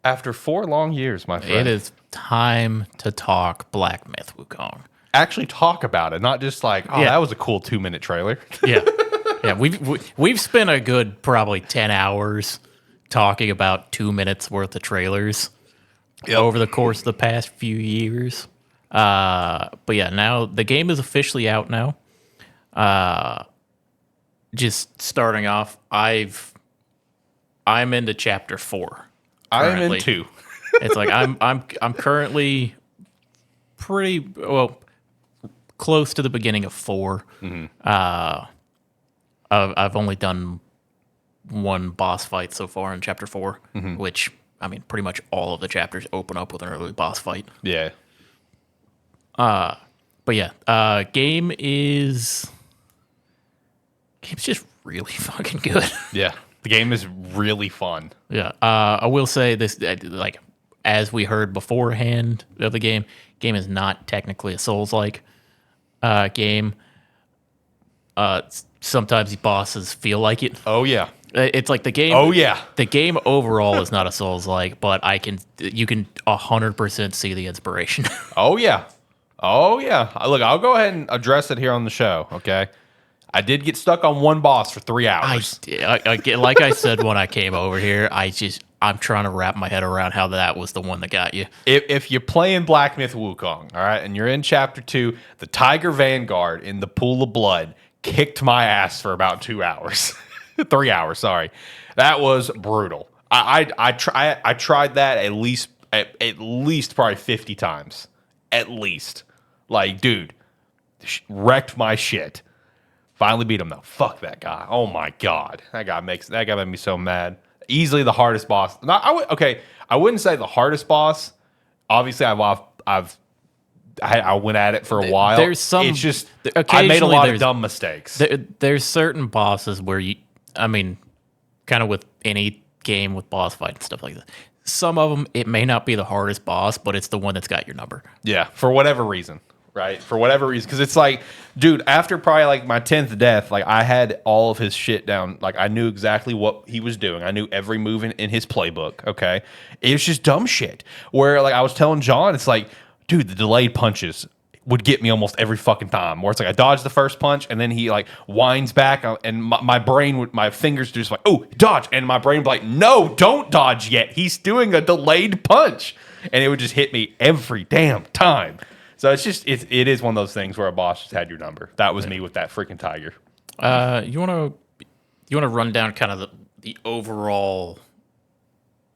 After 4 long years, my friend. It is time to talk Black Myth Wukong. Actually talk about it, not just like, oh, that was a cool 2-minute trailer. Yeah. Yeah, we've spent a good probably 10 hours talking about 2 minutes worth of trailers over the course of the past few years. But yeah, now the game is officially out now. Just starting off, I'm into chapter 4. I'm in 2. It's like I'm currently pretty well close to the beginning of 4. I've only done one boss fight so far in chapter 4, which I mean, pretty much all of the chapters open up with an early boss fight. Yeah. But yeah, game's just really fucking good. Yeah. The game is really fun. Yeah. I will say this, like, as we heard beforehand of the game is not technically a Souls-like game. Sometimes the bosses feel like it. Oh, yeah. It's like the game. Oh, yeah. The game overall is not a Souls-like, but you can 100% see the inspiration. Oh, yeah. Oh, yeah. Look, I'll go ahead and address it here on the show, okay? I did get stuck on one boss for 3 hours. Like I said when I came over here, I'm trying to wrap my head around how that was the one that got you. If you're playing Black Myth Wukong, all right, and you're in Chapter 2, the Tiger Vanguard in the Pool of Blood kicked my ass for about 2 hours. 3 hours, sorry. That was brutal. I tried that at least probably 50 times. At least. Like, dude, wrecked my shit. Finally beat him though. Fuck that guy. Oh my god. That guy made me so mad. Easily the hardest boss. I wouldn't say the hardest boss. Obviously, I went at it for a while. It's just I made a lot of dumb mistakes. There's certain bosses where kind of with any game with boss fight and stuff like that. Some of them, it may not be the hardest boss, but it's the one that's got your number. Yeah, for whatever reason, right? For whatever reason, because it's like, dude, after probably like my 10th death, like I had all of his shit down. Like I knew exactly what he was doing. I knew every move in his playbook. Okay, it was just dumb shit. Where like I was telling John, it's like, dude, the delayed punches would get me almost every fucking time. Where it's like I dodge the first punch and then he like winds back and my fingers just like, oh, dodge, and my brain would be like, no, don't dodge yet. He's doing a delayed punch, and it would just hit me every damn time. So it is one of those things where a boss just had your number. That was me with that freaking tiger. You want to run down kind of the overall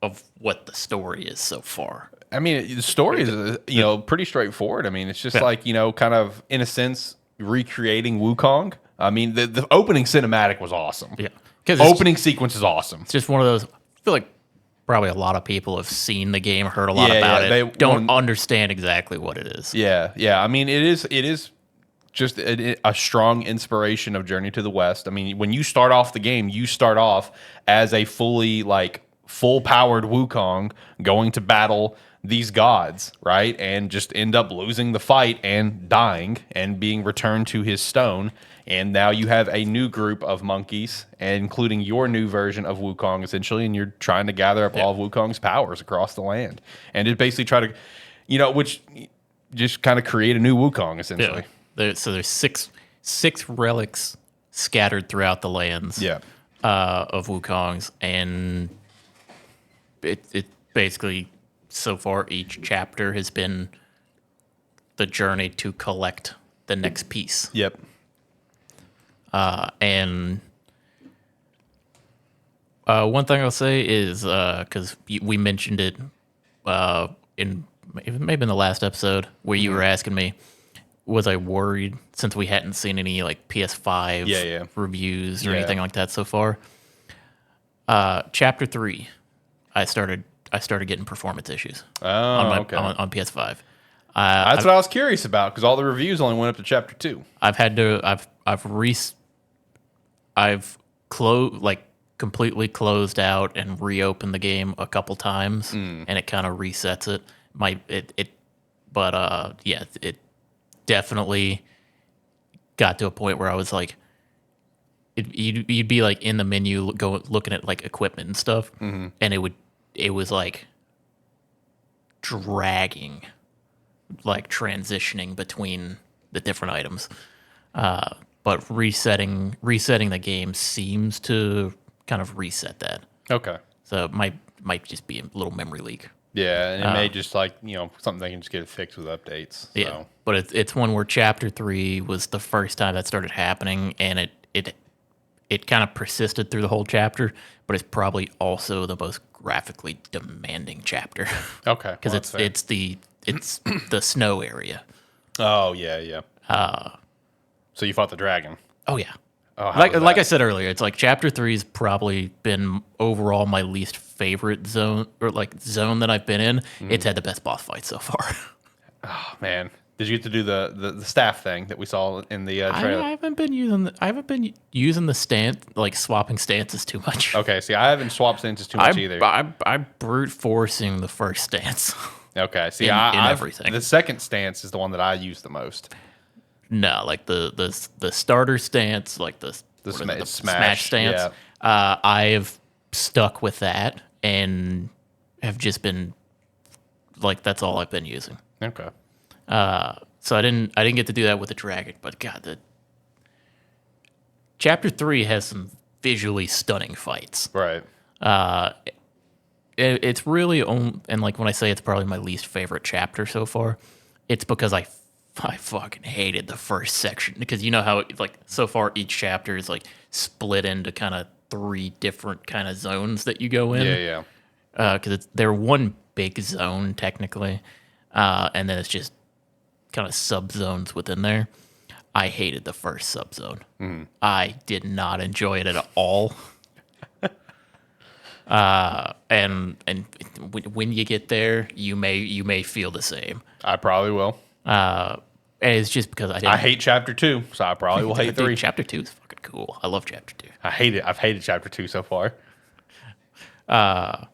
of what the story is so far? I mean, the story is pretty straightforward. I mean, it's just like kind of in a sense recreating Wukong. I mean, the opening cinematic was awesome. Yeah, opening sequence is awesome. It's just one of those. I feel like probably a lot of people have seen the game, heard a lot about it. They don't understand exactly what it is. Yeah. I mean, it is just a strong inspiration of Journey to the West. I mean, when you start off the game, you start off as a full-powered Wukong going to battle these gods, right? And just end up losing the fight and dying and being returned to his stone. And now you have a new group of monkeys, including your new version of Wukong, essentially, and you're trying to gather up all of Wukong's powers across the land. And just basically try to, which just kind of create a new Wukong, essentially. Yeah. So there's six relics scattered throughout the lands of Wukong's, and it basically, so far, each chapter has been the journey to collect the next piece. Yep. And one thing I'll say is, because we mentioned it maybe in the last episode where you were asking me, was I worried since we hadn't seen any like PS5 reviews or anything like that so far? Chapter 3, I started getting performance issues on PS5. That's what I was curious about, because all the reviews only went up to chapter 2. I've completely closed out and reopened the game a couple times, and it kind of resets it. It definitely got to a point where I was like, you'd be like in the menu looking at like equipment and stuff, and it was like dragging, like transitioning between the different items. But resetting the game seems to kind of reset that. Okay. So it might just be a little memory leak. Yeah, and it may just like, something they can just get it fixed with updates. So. Yeah, but it's one where Chapter 3 was the first time that started happening, and it kind of persisted through the whole chapter, but it's probably also the most graphically demanding chapter. Okay. Because it's the snow area. Oh, yeah. So you fought the dragon. Oh, yeah. Oh, like I said earlier, it's like Chapter 3's probably been overall my least favorite zone that I've been in. It's had the best boss fight so far. Oh, man. Did you get to do the staff thing that we saw in the trailer? I haven't been using the stance, like swapping stances too much. Okay, see, I haven't swapped stances too much either. I'm brute forcing the first stance. Okay, see, in everything. The second stance is the one that I use the most. No, like the starter stance, like the smash stance. Yeah. I have stuck with that and have just been like that's all I've been using. Okay. So I didn't get to do that with the dragon, but God, the Chapter 3 has some visually stunning fights. Right. It's really and like when I say it's probably my least favorite chapter so far, it's because I fucking hated the first section, because you know how like so far each chapter is like split into kind of 3 different kind of zones that you go in. Yeah. Because they're one big zone technically, and then it's just kind of sub zones within there. I hated the first sub zone. I did not enjoy it at all. And when you get there, you may feel the same. I probably will. And it's just because I hate Chapter 2, so I probably will hate 3. Chapter 2 is fucking cool. I love Chapter 2. I hate it. I've hated Chapter 2 so far. But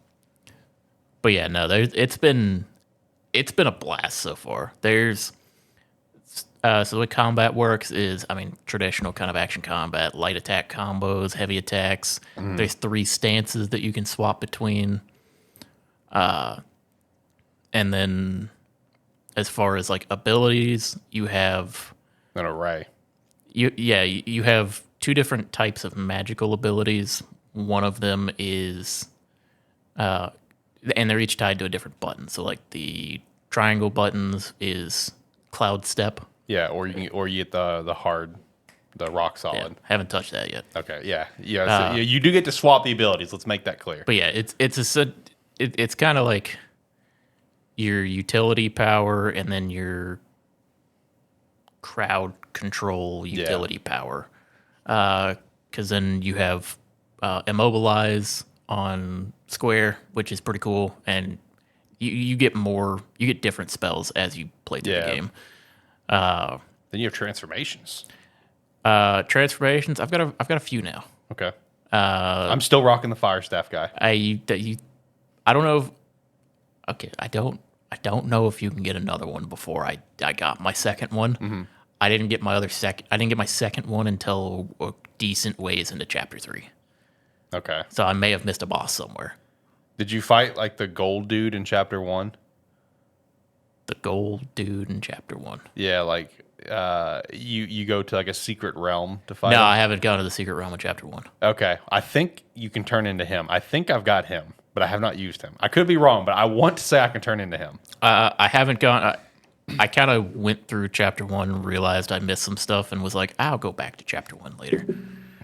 yeah, no, it's been a blast so far. There's so the way combat works is, traditional kind of action combat, light attack combos, heavy attacks. There's 3 stances that you can swap between. And then as far as like abilities, you have an array. You have 2 different types of magical abilities. One of them is and they're each tied to a different button. So like the triangle buttons is Cloud Step. Yeah, or you get the rock solid. Yeah, haven't touched that yet. Okay, yeah. So you do get to swap the abilities. Let's make that clear. But yeah, it's kind of like your utility power and then your crowd control utility power. Because then you have immobilize on square, which is pretty cool, and you get different spells as you play through the game. Then you have transformations. Transformations. I've got a few now. Okay. I'm still rocking the fire staff guy. I don't know. I don't know if you can get another one before I got my second one. Mm-hmm. I didn't get my second one until a decent ways into Chapter 3. Okay. So I may have missed a boss somewhere. Did you fight like the gold dude in Chapter 1? The gold dude in Chapter 1. Yeah, like you go to like a secret realm to fight him? I haven't gone to the secret realm in Chapter 1. Okay. I think you can turn into him. I think I've got him, but I have not used him. I could be wrong, but I want to say I can turn into him. I haven't gone... I kind of went through Chapter 1, realized I missed some stuff, and was like, I'll go back to Chapter 1 later.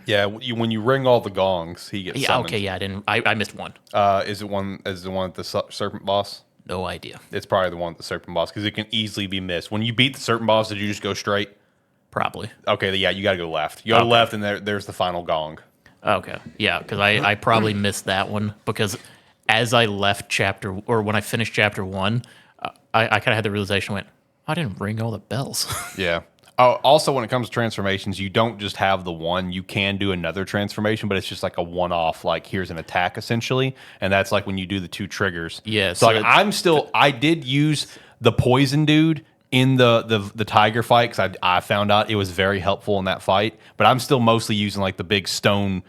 Yeah, when you ring all the gongs, he gets summoned. Okay, yeah, I missed one. Is the one at the serpent boss? No idea. It's probably the one at the serpent boss, because it can easily be missed. When you beat the serpent boss, did you just go straight? Probably. Okay, yeah, you got to go left. You go left, and there's the final gong. Okay, yeah, because I probably missed that one, because as I left when I finished Chapter 1, I kind of had the realization, I didn't ring all the bells. Yeah. Oh, also, when it comes to transformations, you don't just have the one. You can do another transformation, but it's just like a one-off, like here's an attack, essentially. And that's like when you do the 2 triggers. Yeah. So like, I did use the poison dude in the tiger fight, because I found out it was very helpful in that fight. But I'm still mostly using like the big stone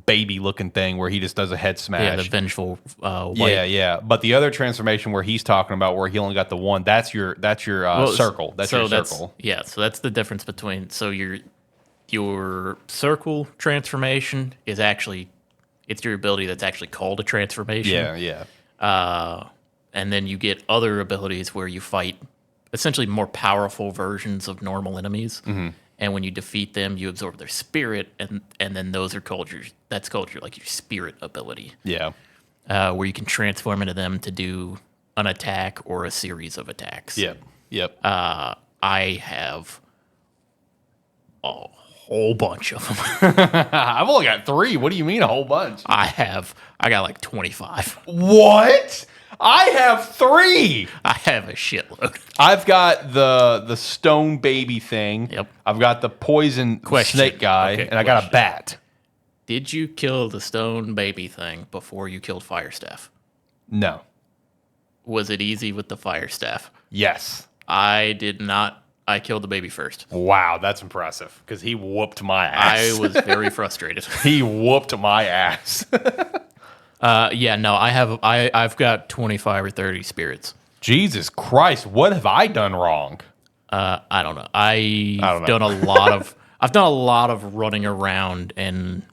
baby looking thing where he just does a head smash. Yeah, the vengeful white. Yeah. But the other transformation where he's talking about where he only got the one, that's your circle. That's your circle. So that's the difference between your circle transformation is actually it's your ability that's actually called a transformation. Yeah. And then you get other abilities where you fight essentially more powerful versions of normal enemies. Mm-hmm. And when you defeat them, you absorb their spirit, and then those are called your spirit ability. Yeah. Where you can transform into them to do an attack or a series of attacks. Yep. I have a whole bunch of them. I've only got 3. What do you mean a whole bunch? I got like 25. What? I have 3. I have a shitload. I've got the stone baby thing. Yep. I've got the poison snake guy, and I got a bat. Did you kill the stone baby thing before you killed Firestaff? No. Was it easy with the Firestaff? Yes. I did not. I killed the baby first. Wow, that's impressive, because he whooped my ass. I was very frustrated. He whooped my ass. I've got 25 or 30 spirits. Jesus Christ, what have I done wrong? I don't know. I've done a lot of running around and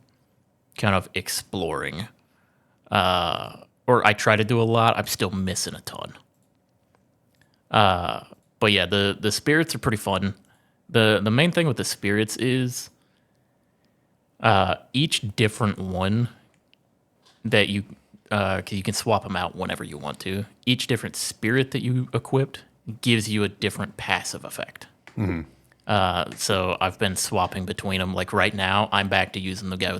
kind of exploring. Or I try to do a lot. I'm still missing a ton. But yeah, the spirits are pretty fun. The main thing with the spirits is each different one that you can swap them out whenever you want to. Each different spirit that you equipped gives you a different passive effect. Mm-hmm. So I've been swapping between them. Like right now, I'm back to using the guy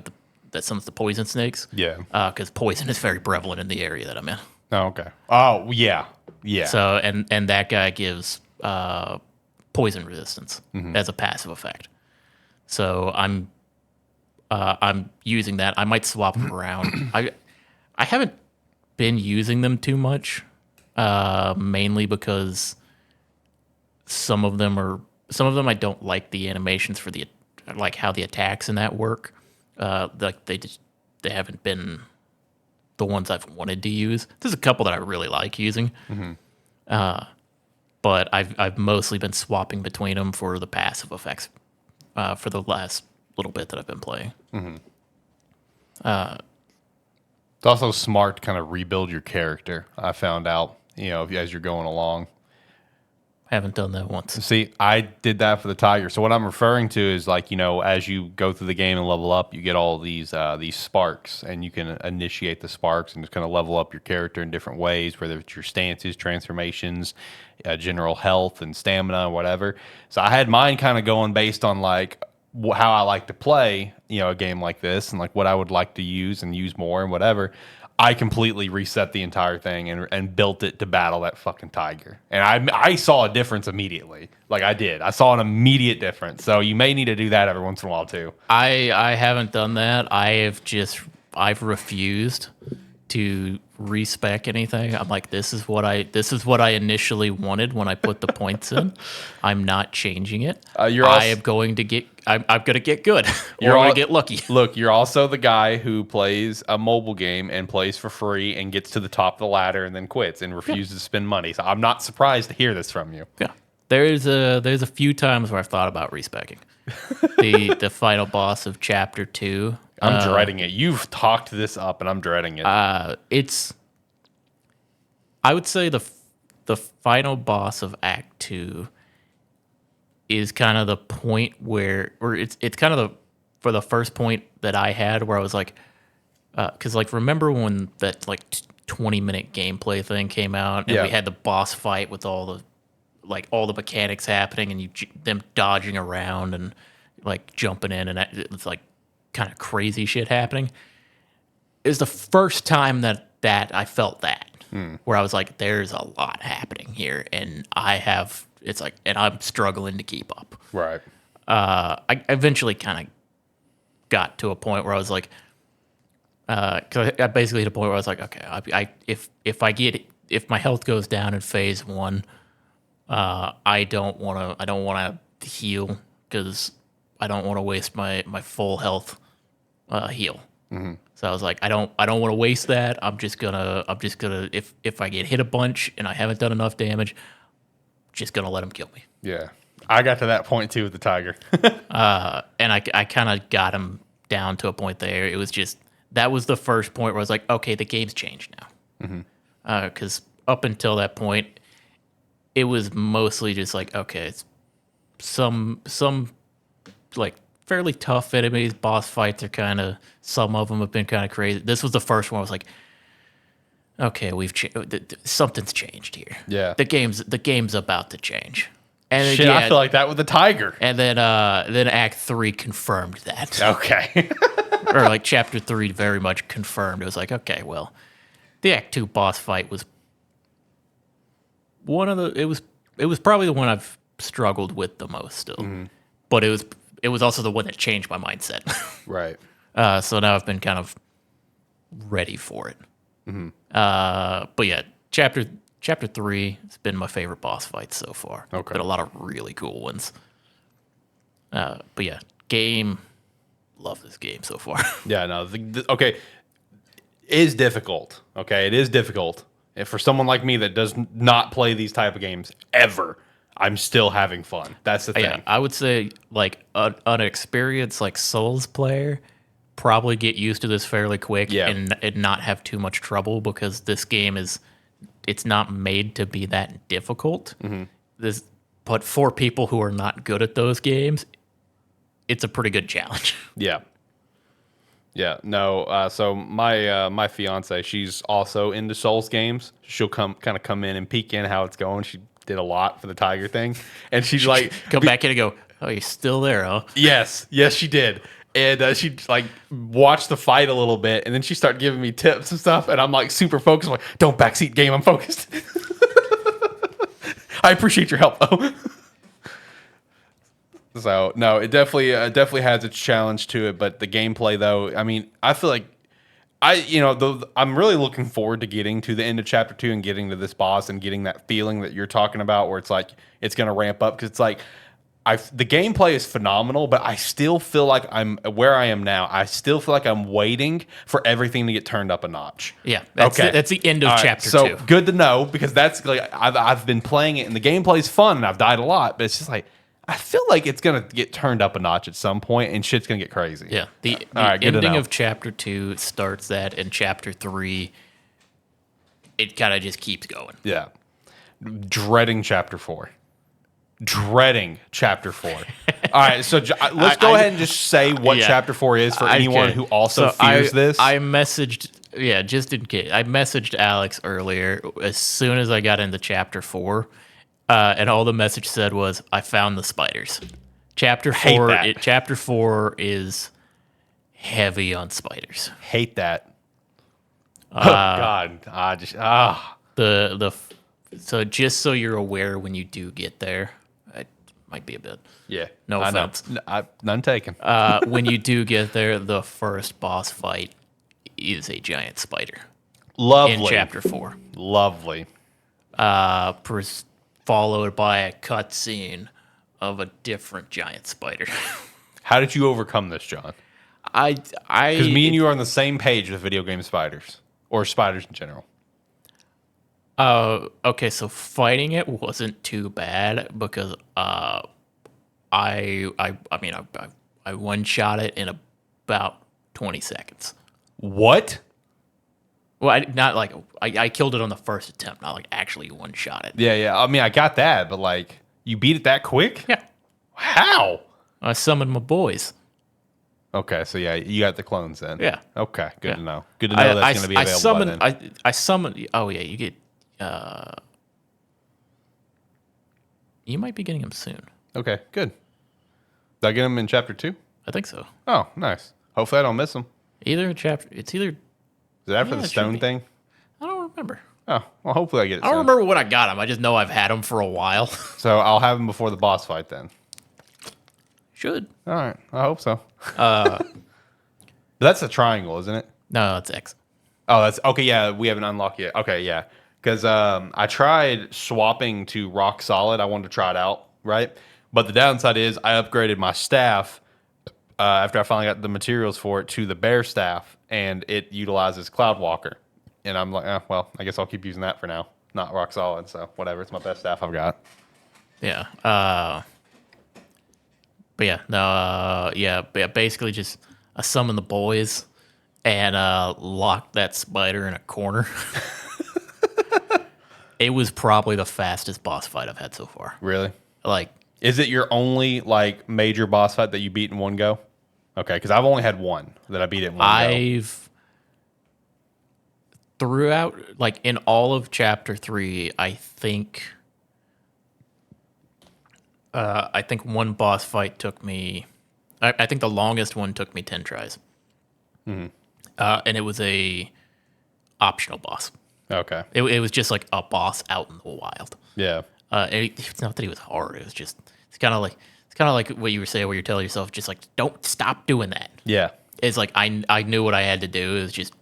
that summons the poison snakes. Yeah. Because poison is very prevalent in the area that I'm in. Oh, okay. Oh, yeah. Yeah. So and that guy gives poison resistance as a passive effect. So I'm using that. I might swap them around. I haven't been using them too much, mainly because some of them I don't like the animations for how the attacks in that work. They haven't been the ones I've wanted to use. There's a couple that I really like using, but I've mostly been swapping between them for the passive effects for the last little bit that I've been playing. It's also smart to kind of rebuild your character. I found out, as you're going along. Haven't done that once. See, I did that for the tiger. So what I'm referring to is as you go through the game and level up, you get all these sparks, and you can initiate the sparks and just kind of level up your character in different ways, whether it's your stances, transformations, general health and stamina, or whatever. So I had mine kind of going based on how I like to play, a game like this, and what I would like to use and use more and whatever. I completely reset the entire thing and built it to battle that fucking tiger. And I saw a difference immediately. I did. I saw an immediate difference. So you may need to do that every once in a while too. I haven't done that. I've refused to respec anything. I'm like, this is what I initially wanted when I put the points in. I'm not changing it. I'm going to get good. I'm going to get lucky. Look, you're also the guy who plays a mobile game and plays for free and gets to the top of the ladder and then quits and refuses to spend money. So I'm not surprised to hear this from you. Yeah. There's a few times where I've thought about respecing. The final boss of chapter 2. I'm dreading it. You've talked this up, and I'm dreading it. I would say the final boss of Act 2 is kind of the point or it's kind of for the first point that I had where I was like, because remember when that 20-minute gameplay thing came out and we had the boss fight with all the mechanics happening and them dodging around and jumping in and it's kind of crazy shit happening. It was the first time that I felt that where I was like, there's a lot happening here and and I'm struggling to keep up. Right. I eventually kind of got to a point where I was like, cause I basically hit a point where I was like, okay, if my health goes down in phase 1, I don't want to heal because I don't want to waste my full health heal. So I was like, I don't want to waste that. I'm just gonna if I get hit a bunch and I haven't done enough damage, just gonna let him kill me. Yeah. I got to that point too with the tiger. And I kind of got him down to a point there. It was just that was the first point where I was like, okay, the game's changed now. Because up until that point, it was mostly just like, okay, it's some like fairly tough enemies. Boss fights are kind of, some of them have been kind of crazy. This was the first one I was like, okay, something's changed here. Yeah. The game's about to change. And Shit, I feel like that with the tiger. And then Act 3 confirmed that. Okay. Or like Chapter 3 very much confirmed. It was like, okay, well, the Act 2 boss fight was it was probably the one I've struggled with the most still. But it was also the one that changed my mindset. Right. So now I've been kind of ready for it. But yeah, Chapter 3 has been my favorite boss fight so far. Okay. Been a lot of really cool ones. But yeah, love this game so far. Yeah, no. Okay, it is difficult. Okay, it is difficult. And for someone like me that does not play these type of games ever, I'm still having fun. That's the thing. Yeah, I would say like an experienced like Souls player probably get used to this fairly quick and not have too much trouble because this game it's not made to be that difficult. But for people who are not good at those games, it's a pretty good challenge. Yeah. Yeah, no. So my fiance, she's also into Souls games. She'll come in and peek in how it's going. She did a lot for the tiger thing, and she's like, come back in and go, "Oh, you're still there, huh?" Yes, she did. And she like watched the fight a little bit, and then she started giving me tips and stuff. And I'm like super focused. I'm like, don't backseat game. I'm focused. I appreciate your help though. So no, it definitely has its challenge to it. But the gameplay though, I mean, I feel like I'm really looking forward to getting to the end of Chapter 2 and getting to this boss and getting that feeling that you're talking about, where it's like it's gonna ramp up because it's like. The gameplay is phenomenal, but I still feel like I'm where I am now. I still feel like I'm waiting for everything to get turned up a notch. Yeah, that's the end of Chapter 2. So good to know because that's like I've been playing it and the gameplay's fun and I've died a lot, but it's just like I feel like it's gonna get turned up a notch at some point and shit's gonna get crazy. Yeah, the ending of Chapter 2 starts that, and Chapter 3, it kind of just keeps going. Yeah, dreading Chapter 4. Dreading Chapter 4. All right, so let's go ahead and just say what Chapter 4 is for anyone who also fears this. I messaged, just in case. I messaged Alex earlier as soon as I got into Chapter 4, and all the message said was, "I found the spiders." Chapter 4 is heavy on spiders. Hate that. Oh God, So just so you're aware when you do get there. Might be a bit. Yeah. No offense. None taken. When you do get there, the first boss fight is a giant spider. Lovely. In Chapter 4. Lovely. Followed by a cutscene of a different giant spider. How did you overcome this, John? Because me and you are on the same page with video game spiders. Or spiders in general. Okay, so fighting it wasn't too bad because I one-shot it in about 20 seconds. What? Well, I killed it on the first attempt, not like actually one-shot it. Yeah. I mean, I got that, but like, you beat it that quick? Yeah. How? I summoned my boys. Okay, so yeah, you got the clones then. Yeah. Okay, good to know. Good to know that's going to be available by then. I summoned. Oh yeah, you get. You might be getting them soon. Okay, good. Did I get them in Chapter 2? I think so. Oh, nice. Hopefully I don't miss them. Is it after the stone thing? I don't remember. Oh, well, hopefully I get it I don't remember when I got them. I just know I've had them for a while. So I'll have them before the boss fight then. Should. All right, I hope so. That's a triangle, isn't it? No, it's X. Oh, that's okay. Yeah, we haven't unlocked yet. Okay, yeah. Because I tried swapping to rock solid. I wanted to try it out, right? But the downside is I upgraded my staff, after I finally got the materials for it, to the bear staff, and it utilizes Cloudwalker. And I'm like, well, I guess I'll keep using that for now. Not rock solid, so whatever. It's my best staff I've got. Yeah. But yeah, no, yeah, basically just summon the boys and lock that spider in a corner. It was probably the fastest boss fight I've had so far. Really? Like, is it your only like major boss fight that you beat in one go? Okay, because I've only had one that I beat it in one go. Throughout, like in all of chapter 3, I think one boss fight took me. I think the longest one took me 10 tries. Mm-hmm. And it was a optional boss. Okay. It was just like a boss out in the wild. Yeah. It's not that he was hard. It was just it's kind of like what you were saying, where you're telling yourself just like don't stop doing that. Yeah. It's like I knew what I had to do. It was just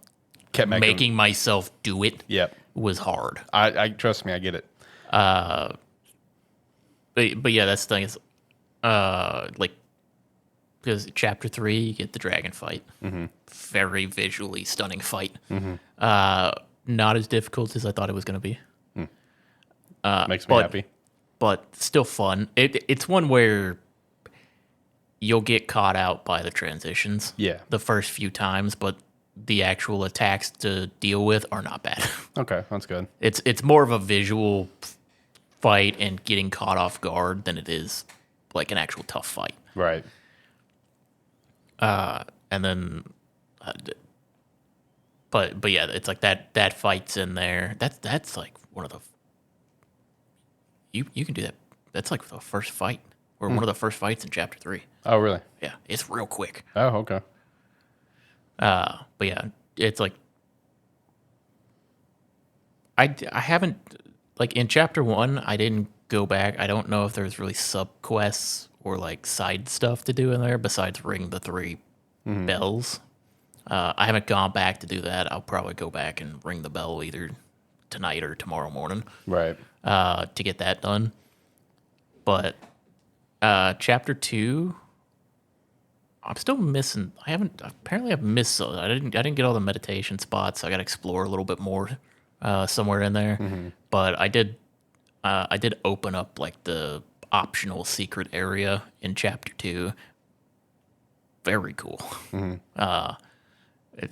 kept making myself do it. Yep. Was hard. I trust me, I get it. But yeah, that's the thing is, like, because chapter 3 you get the dragon fight, very visually stunning fight. Not as difficult as I thought it was going to be. Makes me happy. But still fun. It's one where you'll get caught out by the transitions. Yeah. The first few times, but the actual attacks to deal with are not bad. Okay, that's good. It's more of a visual fight and getting caught off guard than it is like an actual tough fight. Right. And then, but yeah, it's like that fight's in there. That's like one of the you can do that. That's like the first fight or one of the first fights in chapter 3. Oh, really? Yeah, it's real quick. Oh, okay. But yeah, it's like I haven't like in chapter 1. I didn't go back. I don't know if there's really sub quests or like side stuff to do in there besides ring the 3 bells. I haven't gone back to do that. I'll probably go back and ring the bell either tonight or tomorrow morning. Right. To get that done. But chapter 2, I'm still missing. Apparently I've missed. I didn't get all the meditation spots. I got to explore a little bit more somewhere in there. But I did open up like the optional secret area in chapter 2. Very cool.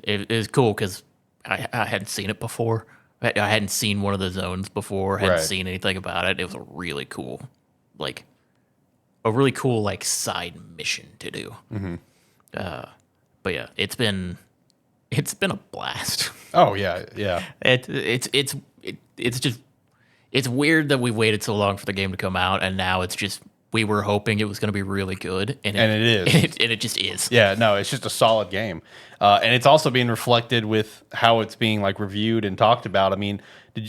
It is cool because I hadn't seen it before. I hadn't seen one of the zones before. Hadn't seen anything about it. It was a really cool side mission to do. But yeah, it's been a blast. Oh yeah, yeah. It's weird that we waited so long for the game to come out, and now it's just we were hoping it was going to be really good, and it is, and it just is. Yeah, no, it's just a solid game, and it's also being reflected with how it's being like reviewed and talked about. I mean,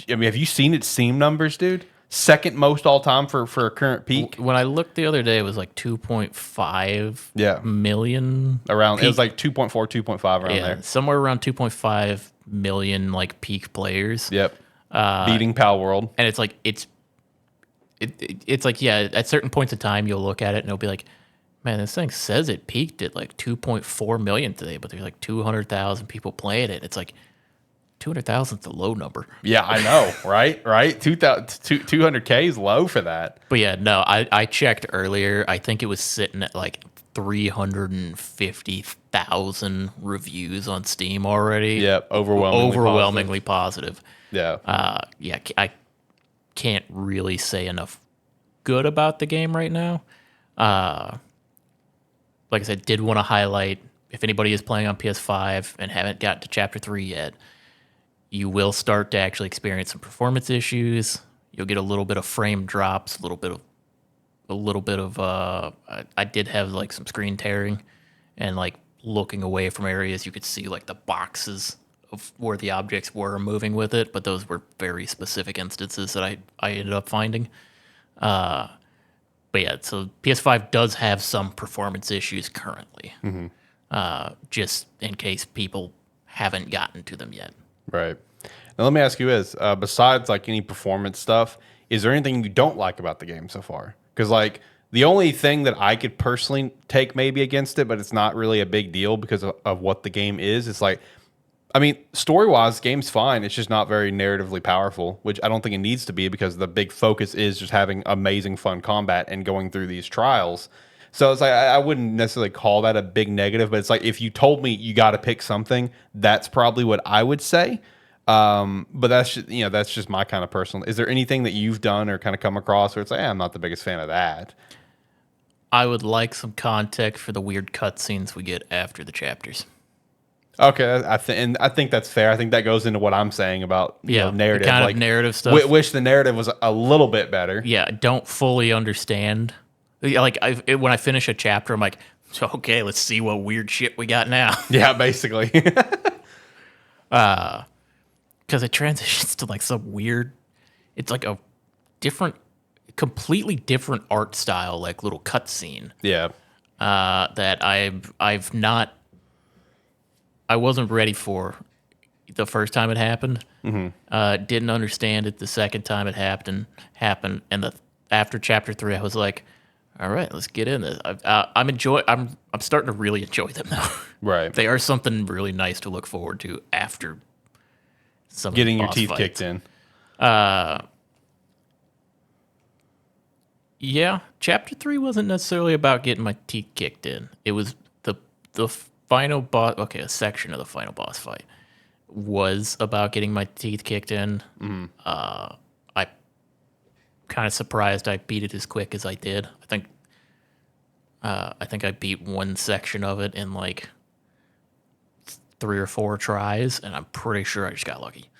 have you seen its Steam numbers, dude? Second most all time for a current peak. When I looked the other day, it was like 2.5 million. Around peak. It was like 2.4, 2.5 around there. Somewhere around 2.5 million like peak players. Yep. Beating Pal World. And it's like it's like, yeah, at certain points in time you'll look at it and it'll be like, man, this thing says it peaked at like 2.4 million today, but there's like 200,000 people playing it. It's like 200,000 is a low number. Yeah, I know, right? 200K is low for that. But yeah, no, I checked earlier. I think it was sitting at like 350,000 reviews on Steam already. Yep, overwhelmingly positive. Yeah. Yeah, I can't really say enough good about the game right now. Like I said, did want to highlight, if anybody is playing on PS5 and haven't got to Chapter 3 yet, you will start to actually experience some performance issues. You'll get a little bit of frame drops, a little bit of I did have like some screen tearing, and like looking away from areas you could see like the boxes of where the objects were moving with it, but those were very specific instances that I ended up finding. But yeah, so PS5 does have some performance issues currently, just in case people haven't gotten to them yet. Right. Now let me ask you this, besides like any performance stuff, is there anything you don't like about the game so far? Because like The only thing that I could personally take maybe against it, but it's not really a big deal because of what the game is. It's like, I mean, story-wise, the game's fine. It's just not very narratively powerful, which I don't think it needs to be because the big focus is just having amazing fun combat and going through these trials. So it's like I wouldn't necessarily call that a big negative, but it's like if you told me you got to pick something, that's probably what I would say. But that's just my kind of personal. Is there anything that you've done or kind of come across where it's like, I'm not the biggest fan of that? I would like some context for the weird cutscenes we get after the chapters. Okay, I think that's fair. I think that goes into what I'm saying about narrative, the kind of narrative stuff. Wish the narrative was a little bit better. Yeah, don't fully understand. Like when I finish a chapter, I'm like, okay, let's see what weird shit we got now. Yeah, basically. Because it transitions to like some weird. It's like a completely different art style, like little cutscene. Yeah. That I wasn't ready for the first time it happened. Mm-hmm. Didn't understand it the second time it happened, and after chapter 3, I was like, all right, let's get in this. I'm starting to really enjoy them now. Right. They are something really nice to look forward to after some getting your boss teeth fights. kicked in. Yeah, chapter 3 wasn't necessarily about getting my teeth kicked in. It was the final boss. Okay, a section of the final boss fight was about getting my teeth kicked in. Mm-hmm. I kind of surprised I beat it as quick as I did. I think I beat one section of it in like 3 or 4 tries, and I'm pretty sure I just got lucky.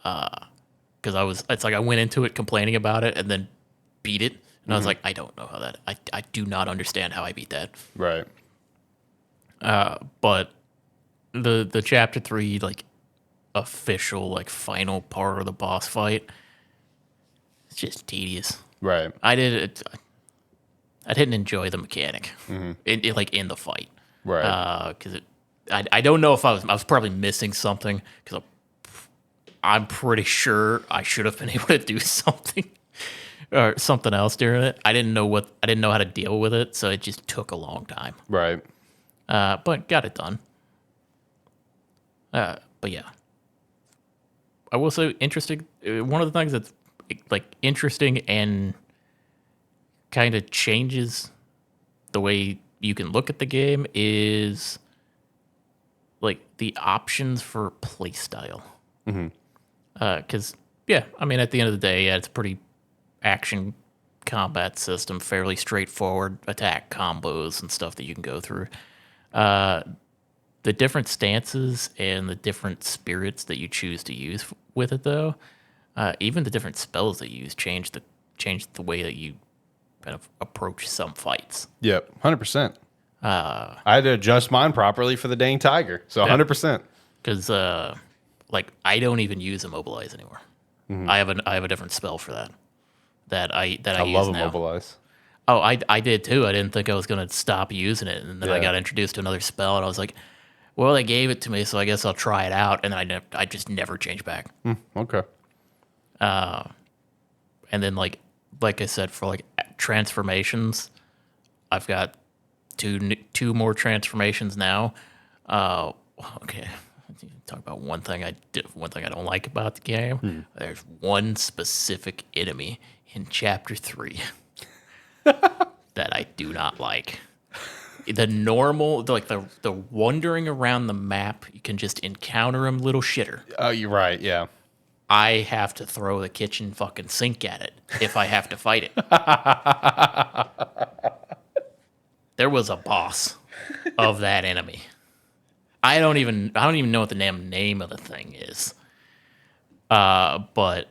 Because it's like I went into it complaining about it and then beat it, and I was like, I don't know how that. I do not understand how I beat that. Right. But the chapter 3 like official like final part of the boss fight, it's just tedious. Right. I didn't enjoy the mechanic, like in the fight. Right. Because I don't know if I was probably missing something because I'm pretty sure I should have been able to do something or something else during it. I didn't know how to deal with it, so it just took a long time. Right. But got it done. But yeah, I will say interesting. One of the things that's like interesting and kind of changes the way you can look at the game is like the options for playstyle. Because I mean, at the end of the day, it's a pretty action combat system, fairly straightforward attack combos and stuff that you can go through. The different stances and the different spirits that you choose to use with it, though, even the different spells that you use change the way that you kind of approach some fights. Yep, 100%. I had to adjust mine properly for the dang tiger, so 100%. Because like I don't even use immobilize anymore. Mm-hmm. I have a different spell for that I use now. I love immobilize. Oh, I did too. I didn't think I was going to stop using it, and then I got introduced to another spell, and I was like, "Well, they gave it to me, so I guess I'll try it out." And then I just never changed back. Okay. And then like I said, for like transformations, I've got two more transformations now. Okay, talk about one thing I don't like about the game. There's one specific enemy in chapter 3. that I do not like. The normal, like the wandering around the map, you can just encounter him, little shitter. Oh, you're right. Yeah. I have to throw the kitchen fucking sink at it if I have to fight it. There was a boss of that enemy. I don't even know what the damn name of the thing is. But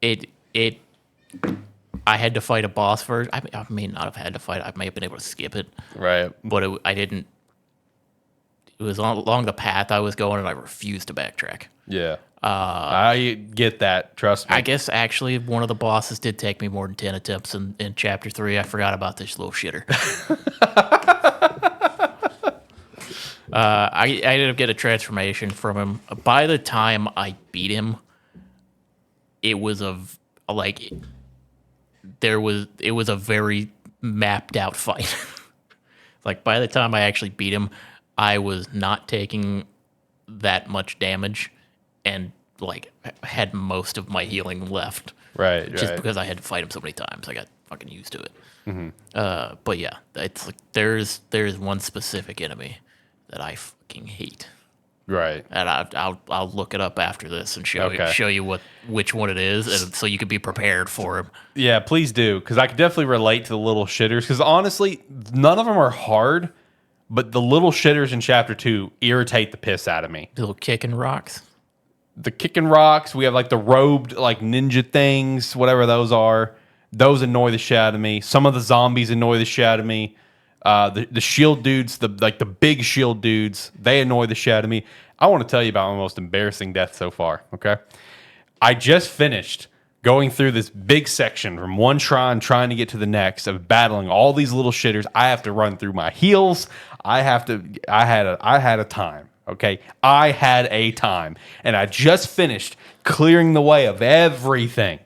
it I had to fight a boss first. I may not have had to fight. I may have been able to skip it. Right. But I didn't. It was along the path I was going, and I refused to backtrack. Yeah. I get that. Trust me. I guess actually one of the bosses did take me more than 10 attempts in chapter 3. I forgot about this little shitter. I ended up getting a transformation from him. By the time I beat him, it was like it was a very mapped out fight. Like by the time I actually beat him, I was not taking that much damage and like had most of my healing left. Right. Just because I had to fight him so many times. I got fucking used to it. But yeah, it's like there's one specific enemy that I fucking hate. Right. And I'll look it up after this and show you which one it is, and so you can be prepared for him. Yeah, please do, because I can definitely relate to the little shitters. Because honestly, none of them are hard, but the little shitters in Chapter 2 irritate the piss out of me. The little kicking rocks. The kicking rocks. We have like the robed like ninja things, whatever those are. Those annoy the shit out of me. Some of the zombies annoy the shit out of me. The shield dudes, the big shield dudes, they annoy the shit out of me. I want to tell you about my most embarrassing death so far, okay? I just finished going through this big section from one shrine trying to get to the next of battling all these little shitters. I have to run through my heals. I had a time, okay? I had a time. And I just finished clearing the way of everything.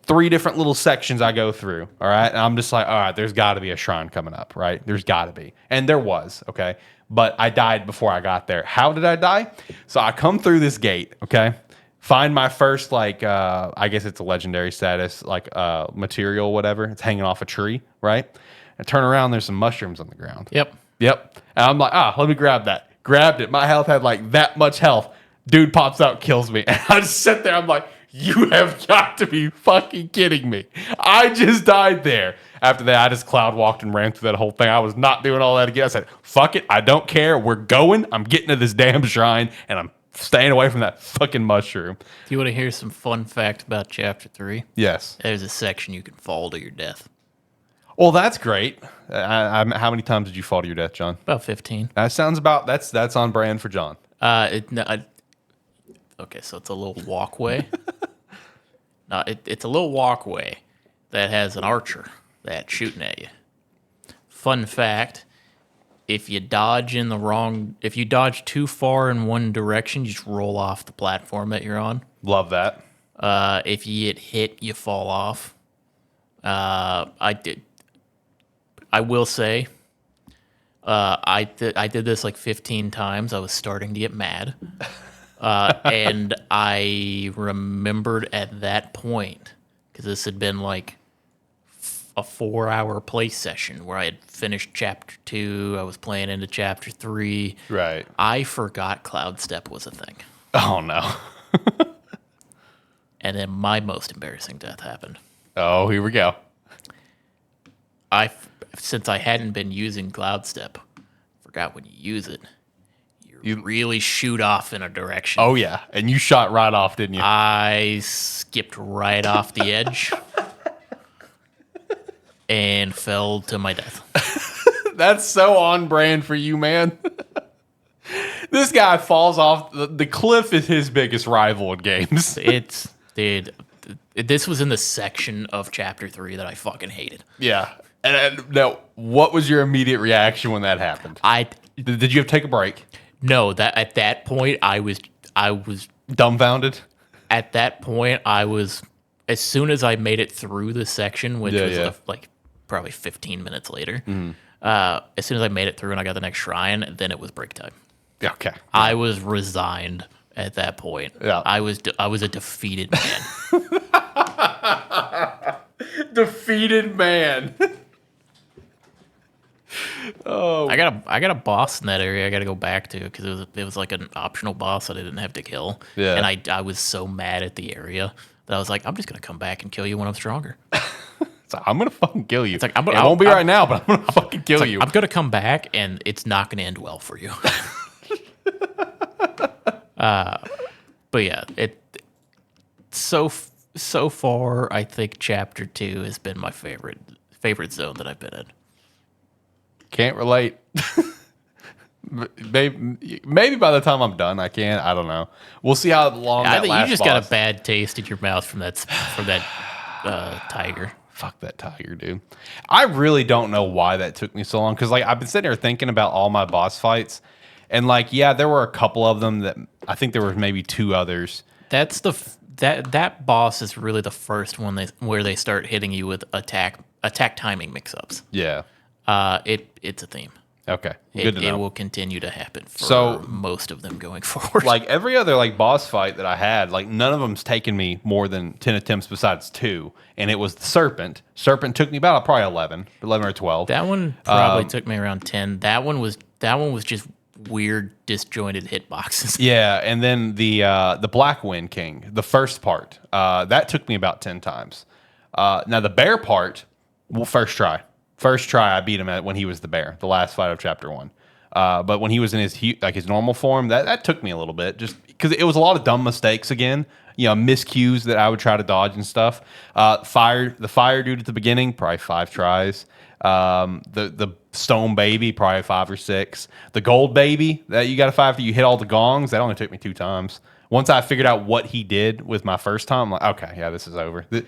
3 different little sections I go through, all right? And I'm just like, all right, there's got to be a shrine coming up, right? There's got to be. And there was, okay? But I died before I got there. How did I die? So I come through this gate, okay? Find my first, like, I guess it's a legendary status, like, material, whatever. It's hanging off a tree, right? I turn around, there's some mushrooms on the ground. Yep. And I'm like, let me grab that. Grabbed it. My health had, like, that much health. Dude pops out, kills me. And I just sit there, I'm like, you have got to be fucking kidding me. I just died there. After that, I just cloud walked and ran through that whole thing. I was not doing all that again. I said, fuck it. I don't care. We're going. I'm getting to this damn shrine, and I'm staying away from that fucking mushroom. Do you want to hear some fun fact about Chapter 3? Yes. There's a section you can fall to your death. Well, that's great. How many times did you fall to your death, John? About 15. That sounds about, that's on brand for John. Okay, so it's a little walkway. No, it's a little walkway that has an archer that's shooting at you. Fun fact, if you dodge too far in one direction, you just roll off the platform that you're on. Love that. If you get hit, you fall off. I will say, I did this like 15 times. I was starting to get mad. And I remembered at that point, because this had been like a 4-hour play session where I had finished Chapter 2, I was playing into Chapter 3. Right. I forgot Cloud Step was a thing. Oh, no. And then my most embarrassing death happened. Oh, here we go. Since I hadn't been using Cloud Step, forgot when you use it. You really shoot off in a direction. Oh, yeah. And you shot right off, didn't you? I skipped right off the edge and fell to my death. That's so on brand for you, man. This guy falls off. The cliff is his biggest rival in games. This was in the section of Chapter 3 that I fucking hated. Yeah. And now, what was your immediate reaction when that happened? Did you have to take a break? No, at that point I was Dumbfounded? At that point I was, as soon as I made it through the section, which was like probably 15 minutes later, as soon as I made it through and I got the next shrine, then it was break time. Okay. I was resigned at that point. Yeah. I was a defeated man. Defeated man. Oh, I got a boss in that area I got to go back to because it was like an optional boss that I didn't have to kill. Yeah. And I was so mad at the area that I was like, I'm just gonna come back and kill you when I'm stronger. It's like, I'm gonna fucking kill you. It's like, it won't be right now, but I'm gonna fucking kill you. I'm gonna come back and it's not gonna end well for you. But yeah, so far I think Chapter 2 has been my favorite zone that I've been in. Can't relate. Maybe by the time I'm done, I can. I don't know. We'll see how long that lasts. You just got a bad taste in your mouth from that tiger. Fuck that tiger, dude. I really don't know why that took me so long. Because like I've been sitting here thinking about all my boss fights, and like yeah, there were a couple of them that I think there were maybe 2 others. That's that boss is really the first one where they start hitting you with attack timing mix-ups. Yeah. It's a theme. Okay. Good to know. It will continue to happen for most of them going forward. Like every other like boss fight that I had, like none of them's taken me more than 10 attempts besides 2, and it was the Serpent. Serpent took me about probably 11 or 12. That one probably took me around 10. That one was just weird disjointed hitboxes. Yeah, and then the Black Wind King, the first part, that took me about 10 times. Now the bear part, well, first try, I beat him at when he was the bear, the last fight of chapter 1. But when he was in his normal form, that took me a little bit, just because it was a lot of dumb mistakes again. Miscues that I would try to dodge and stuff. The fire dude at the beginning, probably 5 tries. The stone baby, probably 5 or 6. The gold baby that you got to fight after you hit all the gongs, that only took me 2 times. Once I figured out what he did with my first time, I'm like, okay, yeah, this is over. Yeah,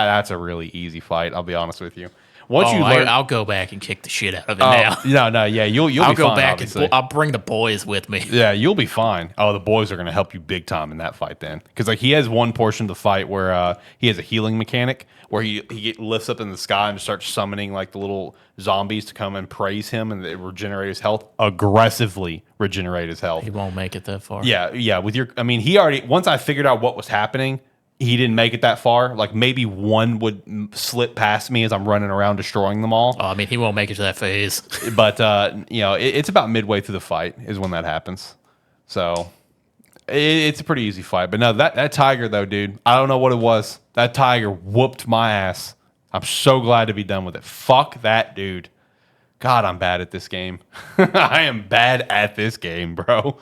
that's a really easy fight. I'll be honest with you. I'll go back and kick the shit out of it now. No, yeah, you'll be fine. I'll go back obviously. and I'll bring the boys with me. Yeah, you'll be fine. Oh, the boys are going to help you big time in that fight then, because like he has one portion of the fight where he has a healing mechanic where he lifts up in the sky and just starts summoning like the little zombies to come and praise him and they regenerate his health, aggressively regenerate his health. He won't make it that far. Yeah. He already, once I figured out what was happening, he didn't make it that far. Like maybe one would slip past me as I'm running around destroying them all. Oh, he won't make it to that phase. But it's about midway through the fight is when that happens. So it's a pretty easy fight. But no, that tiger though, dude, I don't know what it was. That tiger whooped my ass. I'm so glad to be done with it. Fuck that dude. God, I'm bad at this game. I am bad at this game, bro.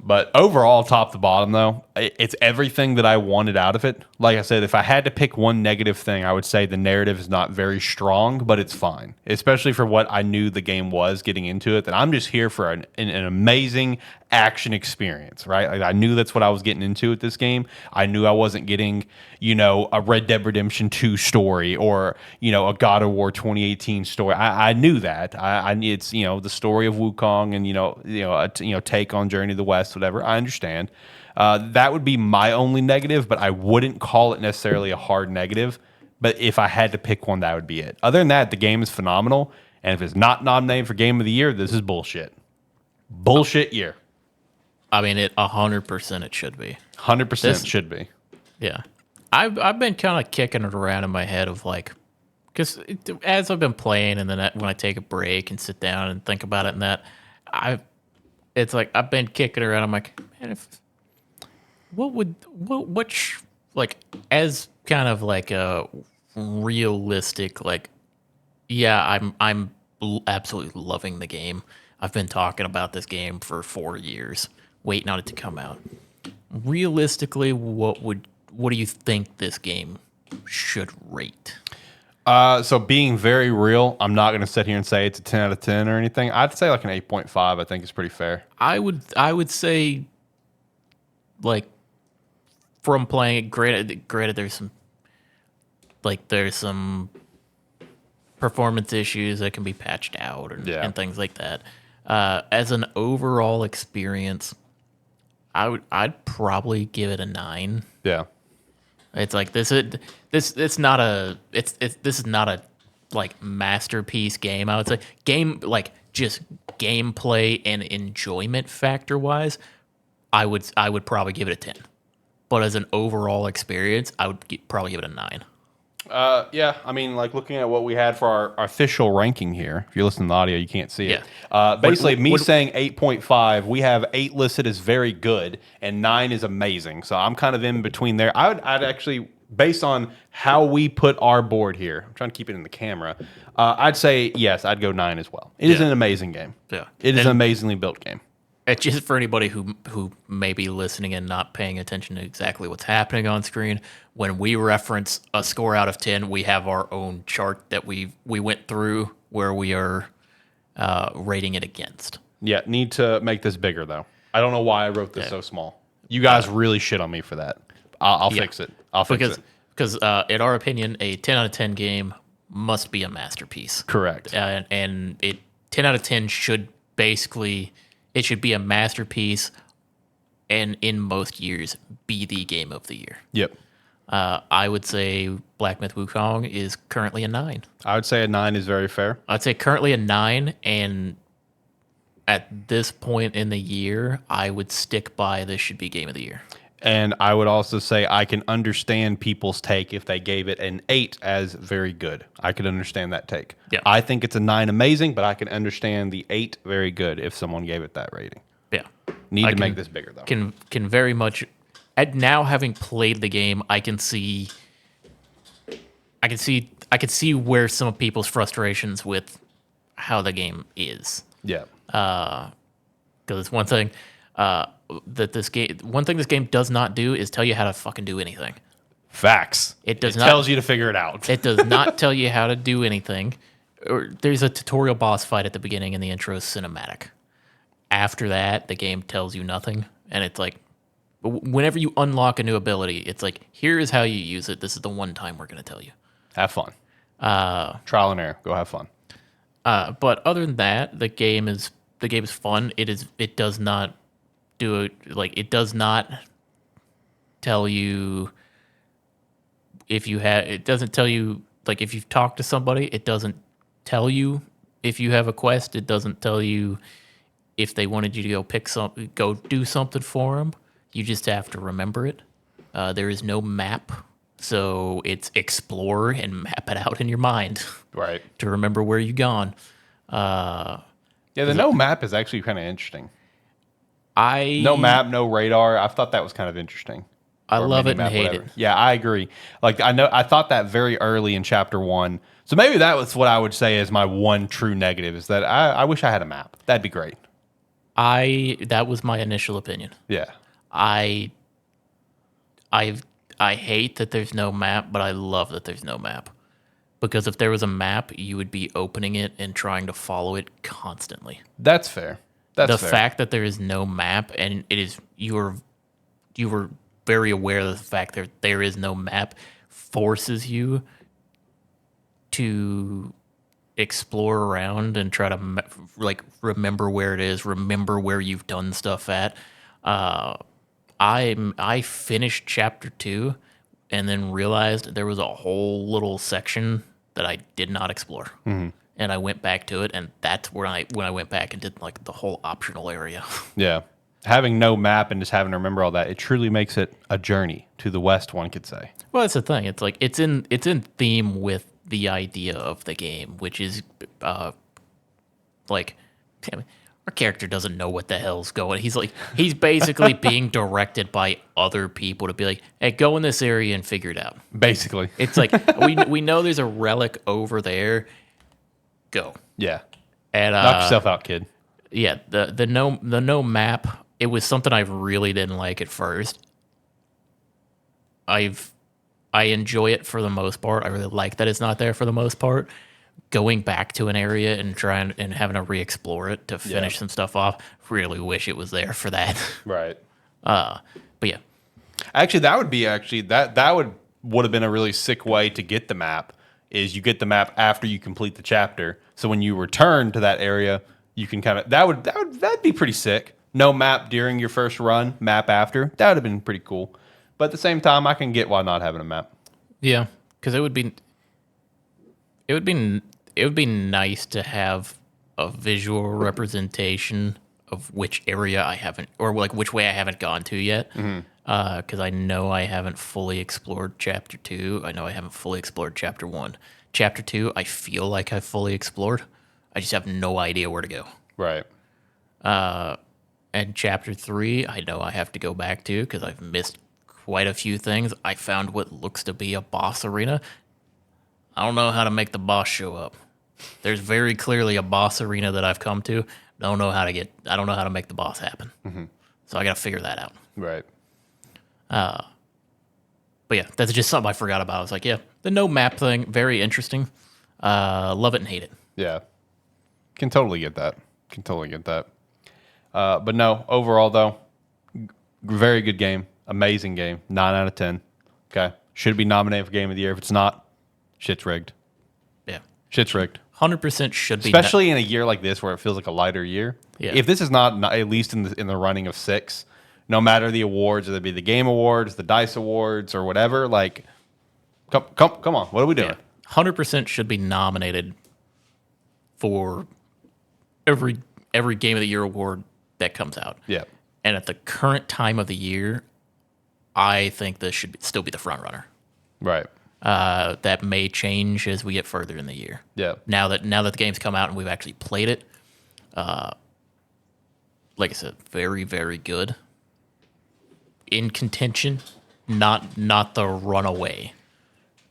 But overall, top to bottom, though, it's everything that I wanted out of it. Like I said, if I had to pick one negative thing, I would say the narrative is not very strong, but it's fine. Especially for what I knew the game was getting into it, that I'm just here for an amazing action experience, right? Like I knew that's what I was getting into with this game. I knew I wasn't getting, a Red Dead Redemption 2 story or, a God of War 2018 story. I knew that. It's, the story of Wukong and, a take on Journey to the West, whatever. I understand. That would be my only negative, but I wouldn't call it necessarily a hard negative. But if I had to pick one, that would be it. Other than that, the game is phenomenal. And if it's not nominated for Game of the Year, this is bullshit. Bullshit year. It 100% it should be. 100% should be. Yeah. I've been kind of kicking it around in my head of like, because as I've been playing and then when I take a break and sit down and think about it and that, it's like I've been kicking around. I'm like, man, as kind of like a realistic, like, yeah, I'm absolutely loving the game. I've been talking about this game for 4 years, waiting on it to come out. Realistically, what do you think this game should rate? So being very real, I'm not going to sit here and say it's a 10 out of 10 or anything. I'd say like an 8.5. I think is pretty fair. I would say, like, from playing it, granted, there's some performance issues that can be patched out and things like that. As an overall experience, I'd probably give it a 9. Yeah. It's like this is not a like masterpiece game. I would say just gameplay and enjoyment factor wise, I would probably give it a 10. But as an overall experience, I would probably give it a 9. Yeah, like looking at what we had for our official ranking here. If you're listening to the audio, you can't see it. Basically, saying 8.5, we have 8 listed as very good, and 9 is amazing. So I'm kind of in between there. I'd actually, based on how we put our board here, I'm trying to keep it in the camera. I'd say yes, I'd go 9 as well. It is an amazing game. Yeah, it is an amazingly built game. It's just for anybody who may be listening and not paying attention to exactly what's happening on screen. When we reference a score out of 10, we have our own chart that we went through where we are rating it against. Yeah, need to make this bigger though. I don't know why I wrote this so small. You guys really shit on me for that. I'll fix it. Because in our opinion, a 10 out of 10 game must be a masterpiece. Correct. And 10 out of 10 should basically... It should be a masterpiece and in most years, be the game of the year. Yep. I would say Black Myth Wukong is currently a 9. I would say a 9 is very fair. I'd say currently a 9, and at this point in the year, I would stick by this should be game of the year. And I would also say I can understand people's take if they gave it an 8 as very good. I could understand that take. Yeah. I think it's a 9 amazing, but I can understand the 8 very good if someone gave it that rating. Yeah. Need to make this bigger, though. Can very much... Now having played the game, I can see where some of people's frustrations with how the game is. Yeah. Because it's one thing this game does not do is tell you how to fucking do anything. Facts. It does it not tells you to figure it out. It does not tell you how to do anything. Or there's a tutorial boss fight at the beginning and the intro is cinematic. After that, the game tells you nothing, and it's like whenever you unlock a new ability, it's like, here is how you use it. This is the one time we're going to tell you. Have fun. Trial and error. Go have fun. But other than that, the game is fun. It does not do it like it does not tell you if you have. It doesn't tell you like if you've talked to somebody. It doesn't tell you if you have a quest. It doesn't tell you if they wanted you to go do something for them. You just have to remember it. There is no map, so it's explore and map it out in your mind. Right. To remember where you've gone. Yeah, the no map is actually kind of interesting. No No map, no radar. I thought that was kind of interesting. I love it and map, hate whatever. it. Yeah, I agree. Like I thought that very early in chapter 1. So maybe that was what I would say is my one true negative is that I wish I had a map. That'd be great. That was my initial opinion. Yeah. I hate that there's no map, but I love that there's no map. Because if there was a map, you would be opening it and trying to follow it constantly. That's fair. That's fair. The fact that there is no map and you were very aware of the fact that there is no map forces you to explore around and try to remember where it is, remember where you've done stuff at. I finished chapter 2 and then realized there was a whole little section that I did not explore. Mm-hmm. And I went back to it, and that's when I went back and did like the whole optional area. Yeah. Having no map and just having to remember all that, it truly makes it a journey to the west, one could say. Well, that's the thing. It's like it's in theme with the idea of the game, which is like our character doesn't know what the hell's going. He's basically being directed by other people to be like, hey, go in this area and figure it out. Basically. It's like we know there's a relic over there. Go. Yeah. And knock yourself out, kid. Yeah, the no map, it was something I really didn't like at first. I enjoy it for the most part. I really like that it's not there for the most part. Going back to an area and trying and having to re-explore it to finish some stuff off, really wish it was there for that. Right. But yeah. Actually, that would have been a really sick way to get the map. Is you get the map after you complete the chapter. So when you return to that area, you can kind of that'd be pretty sick. No map during your first run, map after. That would have been pretty cool. But at the same time, I can get why not having a map. Yeah, because it would be nice to have a visual representation of which area I haven't, or like which way I haven't gone to yet. Because I know I haven't fully explored chapter 2. I know I haven't fully explored chapter 1. Chapter 2, I feel like I've fully explored. I just have no idea where to go. Right. And chapter 3, I know I have to go back to because I've missed quite a few things. I found what looks to be a boss arena. I don't know how to make the boss show up. There's very clearly a boss arena that I've come to. I don't know how to make the boss happen. Mm-hmm. So I got to figure that out. Right. But yeah, that's just something I forgot about. I was like, yeah, the no map thing, very interesting. Love it and hate it. Yeah. Can totally get that. But no, overall though, very good game. Amazing game. 9 out of 10. Okay. Should be nominated for Game of the Year. If it's not, shit's rigged. Yeah. Shit's rigged. 100% should be. Especially in a year like this where it feels like a lighter year. Yeah. If this is not at least in the running of 6, no matter the awards, whether it be the Game Awards, the Dice Awards, or whatever. Like, come on, what are we doing? 100% should be nominated for every Game of the Year award that comes out. Yeah. And at the current time of the year, I think this should still be the front runner. Right. That may change as we get further in the year. Yeah. Now that the game's come out and we've actually played it, like I said, very, very good. In contention, not the runaway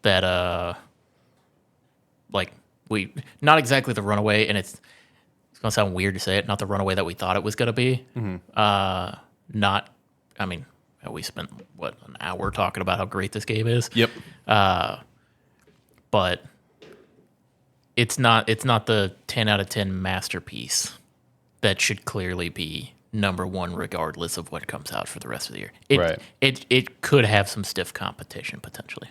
that not exactly the runaway, and it's gonna sound weird to say it, not the runaway that we thought it was gonna be. We spent an hour talking about how great this game is. Yep. But it's not the 10 out of 10 masterpiece that should clearly be number one regardless of what comes out for the rest of the year. It could have some stiff competition potentially.